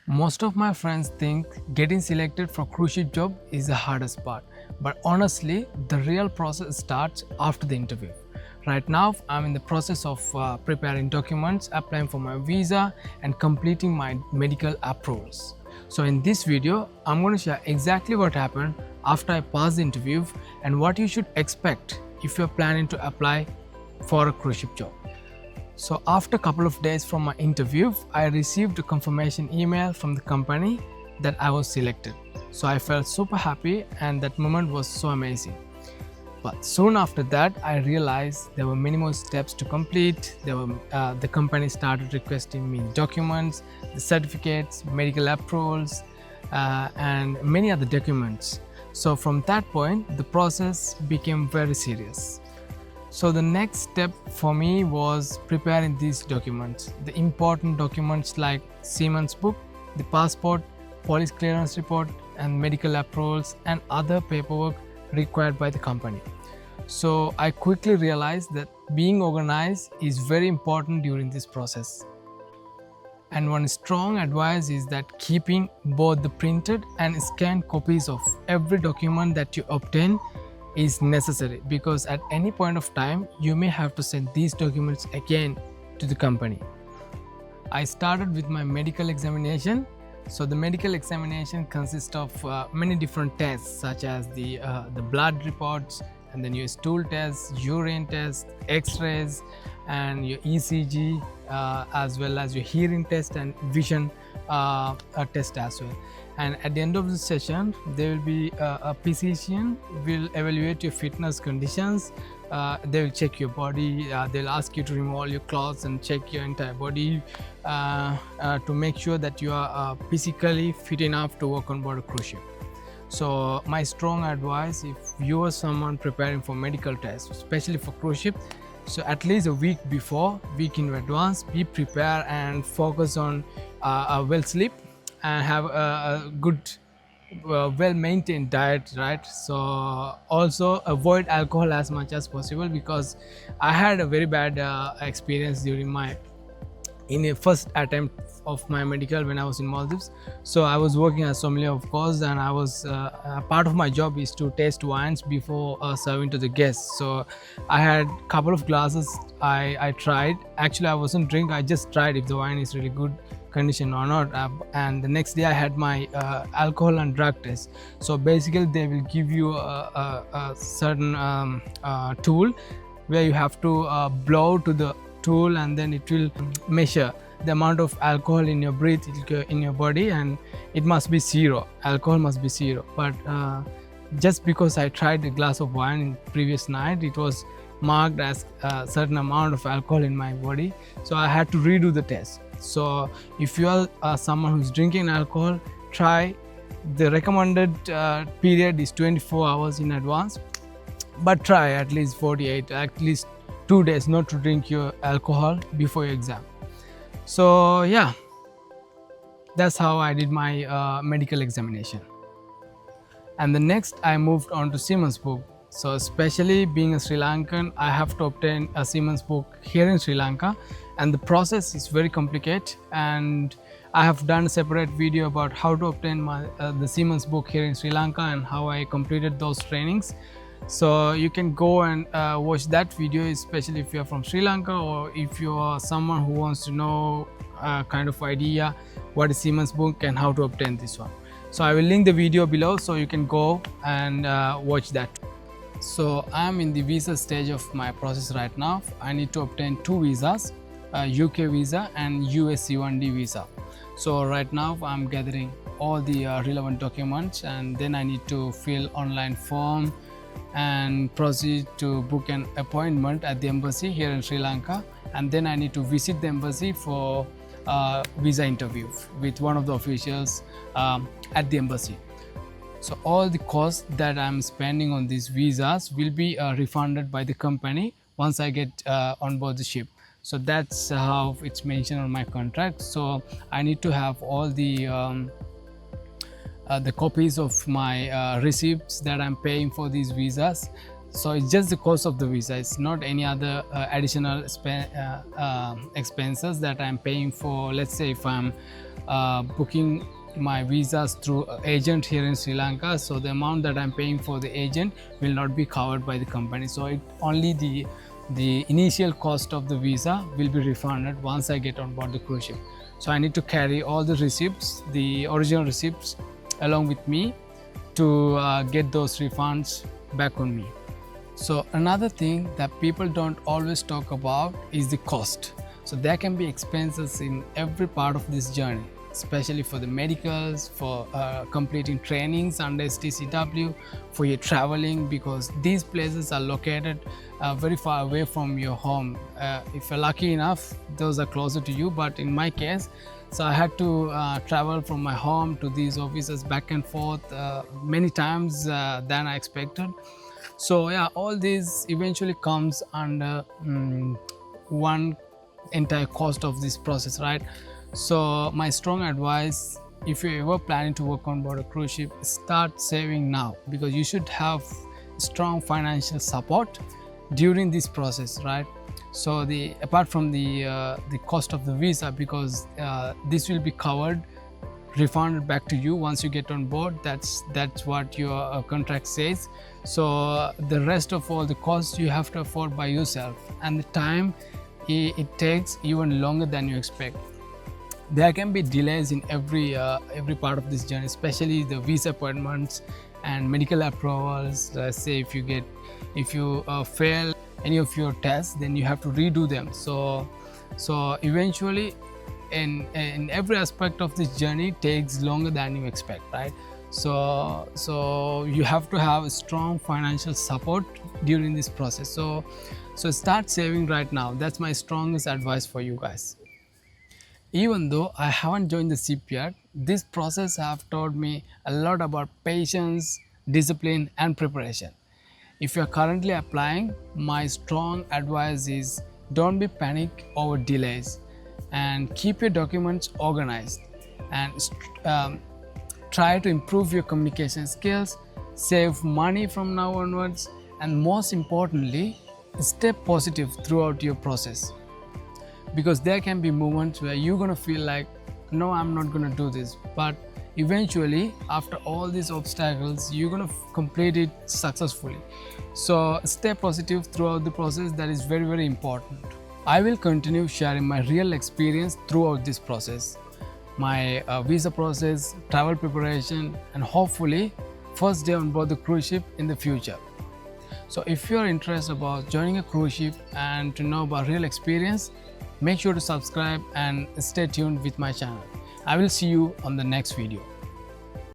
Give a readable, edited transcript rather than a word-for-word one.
Most of my friends think getting selected for cruise ship job is the hardest part, but honestly, the real process starts after the interview. Right now, I'm in the process of preparing documents, applying for my visa, and completing my medical approvals. So, in this video, I'm going to share exactly what happened after I passed the interview and what you should expect if you're planning to apply for a cruise ship job. So after a couple of days from my interview, I received a confirmation email from the company that I was selected. So I felt super happy and that moment was so amazing. But soon after that, I realized there were many more steps to complete. The company started requesting me documents, the certificates, medical approvals, and many other documents. So from that point, the process became very serious. So the next step for me was preparing these documents, the important documents like seaman's book, the passport, police clearance report, and medical approvals and other paperwork required by the company. So I quickly realized that being organized is very important during this process. And one strong advice is that keeping both the printed and scanned copies of every document that you obtain is necessary, because at any point of time you may have to send these documents again to the company. I started with my medical examination. So the medical examination consists of many different tests, such as the blood reports, and then your stool tests, urine tests, x-rays, and your ECG, as well as your hearing test and vision test as well. And at the end of the session, there will be a physician will evaluate your fitness conditions. They will check your body. They'll ask you to remove all your clothes and check your entire body to make sure that you are physically fit enough to work on board a cruise ship. So my strong advice, if you are someone preparing for medical tests, especially for cruise ship, so at least a week before, week in advance, be prepared and focus on a well sleep and have a good well maintained diet, right? So also avoid alcohol as much as possible, because I had a very bad experience during my a first attempt of my medical when I was in Maldives. So I was working as sommelier, of course, and I was part of my job is to taste wines before serving to the guests. So I had a couple of glasses. I tried. Actually, I wasn't drink. I just tried if the wine is really good condition or not. And the next day I had my alcohol and drug test. So basically, they will give you a certain tool where you have to blow to the tool, and then it will measure the amount of alcohol in your breath, in your body, and it must be zero. Alcohol must be zero. But just because I tried a glass of wine in previous night, it was marked as a certain amount of alcohol in my body, so I had to redo the test. So if you are someone who's drinking alcohol, try. The recommended period is 24 hours in advance, but try at least 48, at least 2 days not to drink your alcohol before your exam. So yeah, that's how I did my medical examination. And the next I moved on to seaman's book. So especially being a Sri Lankan, I have to obtain a seaman's book here in Sri Lanka, and the process is very complicated, and I have done a separate video about how to obtain the seaman's book here in Sri Lanka and how I completed those trainings. So you can go and watch that video, especially if you are from Sri Lanka, or if you are someone who wants to know kind of idea what is seaman's book and how to obtain this one. So I will link the video below, so you can go and watch that. So I'm in the visa stage of my process right now. I need to obtain 2 visas, UK visa and US C1D visa. So right now I'm gathering all the relevant documents, and then I need to fill online form and proceed to book an appointment at the embassy here in Sri Lanka, and then I need to visit the embassy for visa interview with one of the officials at the embassy. So all the costs that I'm spending on these visas will be refunded by the company once I get on board the ship. So that's how it's mentioned on my contract. So I need to have all the copies of my receipts that I'm paying for these visas. So it's just the cost of the visa. It's not any other additional expenses that I'm paying for. Let's say if I'm booking my visas through agent here in Sri Lanka, so the amount that I'm paying for the agent will not be covered by the company. So it only the initial cost of the visa will be refunded once I get on board the cruise ship. So I need to carry all the receipts, the original receipts, along with me to get those refunds back on me. So another thing that people don't always talk about is the cost. So there can be expenses in every part of this journey, especially for the medicals, for completing trainings under STCW, for your traveling, because these places are located very far away from your home. If you're lucky enough, those are closer to you, but in my case, so I had to travel from my home to these offices back and forth many times than I expected. So yeah, all this eventually comes under one entire cost of this process, right? So my strong advice, if you're ever planning to work on board a cruise ship, start saving now, because you should have strong financial support during this process, right? So apart from the cost of the visa, because this will be covered, refunded back to you once you get on board. That's what your contract says. So the rest of all the costs you have to afford by yourself, and the time it takes even longer than you expect. There can be delays in every part of this journey, especially the visa appointments and medical approvals. Let's say if you fail any of your tests, then you have to redo them. So eventually, in every aspect of this journey takes longer than you expect, right? So you have to have a strong financial support during this process. So start saving right now. That's my strongest advice for you guys. Even though I haven't joined the ship yet, this process have taught me a lot about patience, discipline, and preparation. If you are currently applying, my strong advice is don't be panic over delays, and keep your documents organized, and try to improve your communication skills, save money from now onwards, and most importantly, stay positive throughout your process, because there can be moments where you're gonna feel like, no, I'm not gonna do this, but eventually after all these obstacles you're gonna complete it successfully. So stay positive throughout the process. That is very, very important. I will continue sharing my real experience throughout this process, my visa process, travel preparation, and hopefully first day on board the cruise ship in the future. So if you are interested about joining a cruise ship and to know about real experience, make sure to subscribe and stay tuned with my channel. I will see you on the next video.